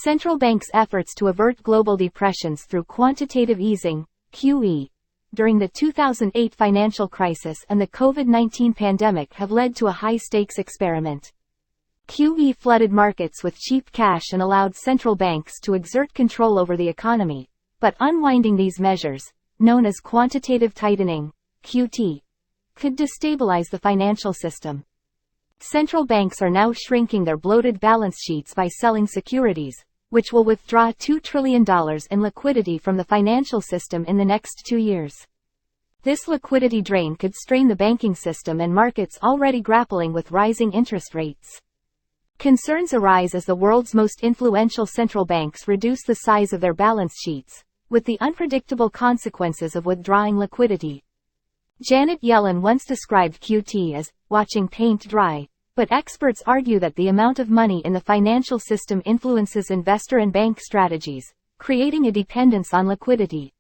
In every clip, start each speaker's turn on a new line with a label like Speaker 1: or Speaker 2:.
Speaker 1: Central banks' efforts to avert global depressions through quantitative easing, QE, during the 2008 financial crisis and the COVID-19 pandemic have led to a high-stakes experiment. QE flooded markets with cheap cash and allowed central banks to exert control over the economy, but unwinding these measures, known as quantitative tightening, QT, could destabilize the financial system. Central banks are now shrinking their bloated balance sheets by selling securities, which will withdraw $2 trillion in liquidity from the financial system in the next 2 years. This liquidity drain could strain the banking system and markets already grappling with rising interest rates. Concerns arise as the world's most influential central banks reduce the size of their balance sheets, with the unpredictable consequences of withdrawing liquidity. Janet Yellen once described QT as watching paint dry, but experts argue that the amount of money in the financial system influences investor and bank strategies, creating a dependence on liquidity.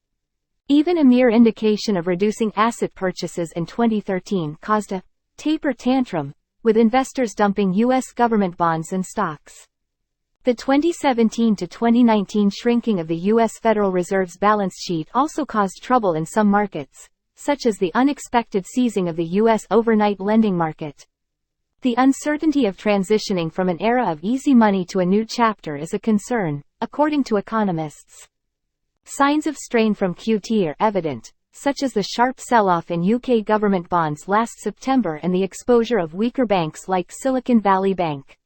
Speaker 1: Even a mere indication of reducing asset purchases in 2013 caused a taper tantrum, with investors dumping U.S. government bonds and stocks. The 2017 to 2019 shrinking of the U.S. Federal Reserve's balance sheet also caused trouble in some markets, such as the unexpected seizing of the U.S. overnight lending market. The uncertainty of transitioning from an era of easy money to a new chapter is a concern, according to economists. Signs of strain from QT are evident, such as the sharp sell-off in UK government bonds last September and the exposure of weaker banks like Silicon Valley Bank.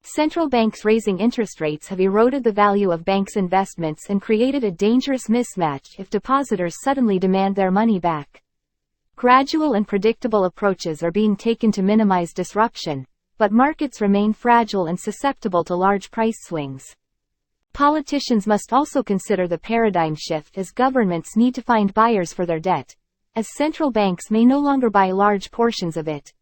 Speaker 1: Central banks raising interest rates have eroded the value of banks' investments and created a dangerous mismatch if depositors suddenly demand their money back. Gradual and predictable approaches are being taken to minimize disruption, but markets remain fragile and susceptible to large price swings. Politicians must also consider the paradigm shift as governments need to find buyers for their debt, as central banks may no longer buy large portions of it.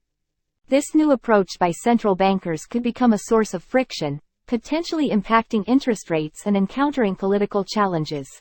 Speaker 1: This new approach by central bankers could become a source of friction, potentially impacting interest rates and encountering political challenges.